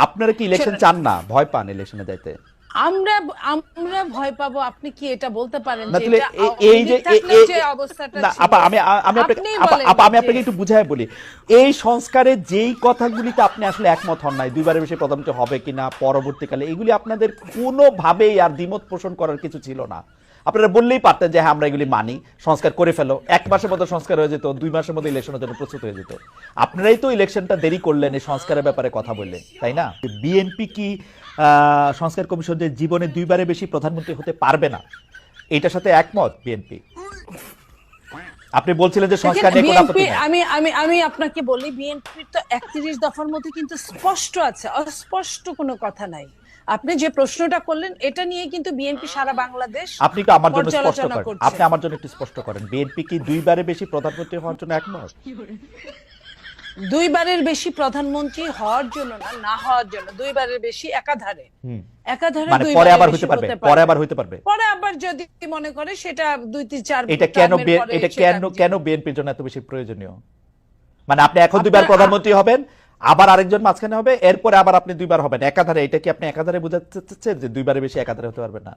আপনারা কি ইলেকশন চান না, ভয় পান ইলেকশনে যাইতে? আমরা আমরা ভয় পাবো, আপনি কি এটা বলতে পারেন না যে তাহলে এটা এই যে যে অবস্থাটা না ছিল? আপা, আমি আমি আপনাকে আপনি আপা বলেন আপা আমি যে আপনাকে একটু বুঝায় বলি। এই সংস্কারের যেই কথাগুলিতে আপনি আসলে একমত হন নাই, দুইবারের বেশি প্রধানমন্ত্রী হবে কিনা পরবর্তীকালে, এগুলি আপনাদের কোনোভাবেই আর দ্বিমত পোষণ করার কিছু ছিল না। আপনারা বললেই পারতেন যে হ্যাঁ আমরা এগুলি মানি, সংস্কার করে ফেলো, 1 মাসের মধ্যে সংস্কার হয়ে যেত, 2 মাসের মধ্যে ইলেকশনের জন্য প্রস্তুত হয়ে যেত। আপনারাই তো ইলেকশনটা দেরি করলেন এই সংস্কারের ব্যাপারে কথা বললেন, তাই না? বিএনপি কি সংস্কার কমিশনের জীবনে 2বারের বেশি প্রধানমন্ত্রী হতে পারবে না, এটার সাথে একমত বিএনপি? আপনি বলছিলেন যে সংস্কার নিয়ে কোনো আপত্তি বিএনপি, নাই। আমি আপনাকে বলি, বিএনপির তো 31 দফার মধ্যে কিন্তু স্পষ্ট আছে, অস্পষ্ট কোনো কথা নাই। আপনি যে প্রশ্নটা করলেন এটা নিয়ে কিন্তু বিএনপি সারা বাংলাদেশ আপনি কি আমার জন্য স্পষ্ট পর্যালোচনা করেন, করছে। আপনি আমার জন্য একটু স্পষ্ট করেন, বিএনপি কি 2বারের বেশি প্রধানমন্ত্রী হওয়ার জন্য একমত? 2বারের বেশি প্রধানমন্ত্রী হওয়ার জন্য না, না হওয়ার জন্য, 2বারের বেশি একাধারে, একাধারে মানে পরে 2বারের আবার বেশি হইতে পারবে, হতে পরে পারবে। আবার হইতে পারবে। পরে আবার যদি মনে করে সেটা 2-3-4 এটা কেন টার্মের পরে এটা সেটা কেন কেন বিএনপির জন্য এত বেশি প্রয়োজনীয়? মানে আপনি এখন 2বার আপনার প্রধানমন্ত্রী হবেন, আবার আরেকজন মাঝখানে হবে, এরপরে আবার আপনি 2বার হবেন একাধারে, এটা কি আপনি একাধারে বোঝাতে চাচ্ছেন যে 2বারের বেশি একাধারে হতে পারবে না?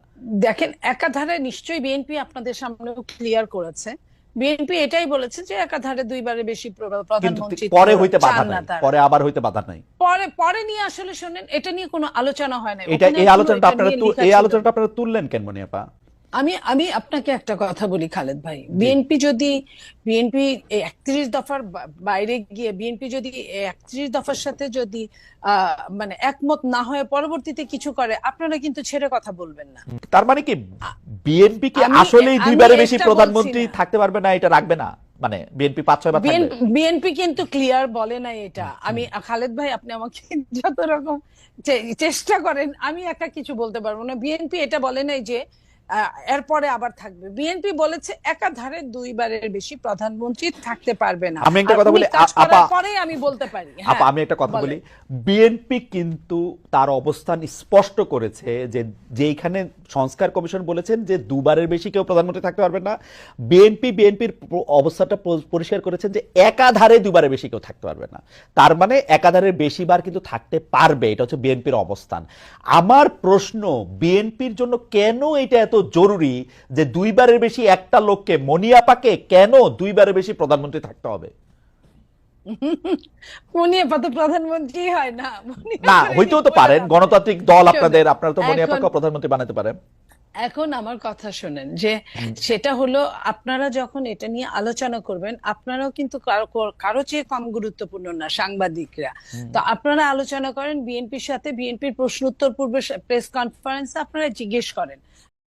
দেখেন, একাধারে নিশ্চয়ই বিএনপি আপনাদের সামনেও ক্লিয়ার করেছে, বিএনপি এটাই বলেছে যে একাধারে 2বারের বেশি কিন্তু প্রধানমন্ত্রী পরে হইতে বাধা চান না নাই, তারা। পরে আবার হইতে বাধা নাই। পরে পরে নিয়ে আসলে শোনেন, এটা নিয়ে কোনো আলোচনা হয় না। এটা এই ওখানে আলোচনাটা এটা আপনারা নিয়ে লেখা এই ছিল। আলোচনাটা আপনারা তুললেন কেন মনিয়াপা? আমি আপনাকে একটা কথা বলি খালেদ ভাই, বিএনপি 31 দফার বাইরে গিয়ে বিএনপি যদি 31 দফার সাথে যদি মানে একমত না হয়ে পরবর্তীতে কিছু করে, আপনারা কিন্তু ছেড়ে কথা বলবেন না। তার মানে কি বিএনপি কি আমি আসলেই আমি 2বারের বেশি এটা প্রধানমন্ত্রী বলছি না। থাকতে পারবে না, এটা রাখবে না? মানে বিএনপি 5-6বার থাকবে? বিএনপি কিন্তু ক্লিয়ার বলে নাই এটা। আমি খালেদ ভাই, আপনি আমাকে যত রকম চেষ্টা করেন, আমি একটা কিছু বলতে পারবো না। বিএনপি এটা বলে নাই যে এরপরে আবার থাকবে। বিএনপি বলেছে একাধারে 2বারের বেশি প্রধানমন্ত্রী থাকতে পারবে না। আমি একটা আর কথা উনি বলি কাজ আপা, করার পরে আমি বলতে পারি। আপা হ্যাঁ আমি একটা কথা বলেন। বলি, বিএনপি কিন্তু তার অবস্থান স্পষ্ট করেছে যে যেইখানে সংস্কার কমিশন বলেছেন যে 2বারের বেশি কেউ প্রধানমন্ত্রী থাকতে পারবে না, বিএনপির অবস্থাটা পরিষ্কার করেছেন যে একাধারে 2বারের বেশি কেউ থাকতে পারবে না। তার মানে একাধারের বেশিবার কিন্তু থাকতে পারবে, এটা হচ্ছে বিএনপির অবস্থান। আমার প্রশ্ন, বিএনপির জন্য কেন এটা এত জরুরি যে 2বারের বেশি একটা লোককে, মনিয়াপাকে কেন 2বারের বেশি প্রধানমন্ত্রী থাকতে হবে? মুনিয়াপা তো প্রধানমন্ত্রী হয় না, না হইতেও তো পারেন, গণতান্ত্রিক দল আপনাদের, আপনারা তো মনিয়াপাকে এখন প্রধানমন্ত্রী বানাতে পারেন। এখন আমার কথা শোনেন, যে সেটা হলো আপনারা যখন এটা নিয়ে আলোচনা করবেন, আপনারাও কিন্তু কারো চেয়ে কম গুরুত্বপূর্ণ না সাংবাদিকরা। তো আপনারা আলোচনা করেন বিএনপির সাথে, বিএনপির প্রশ্ন উত্তর পূর্বে প্রেস কনফারেন্সে আপনারা জিজ্ঞেস করেন।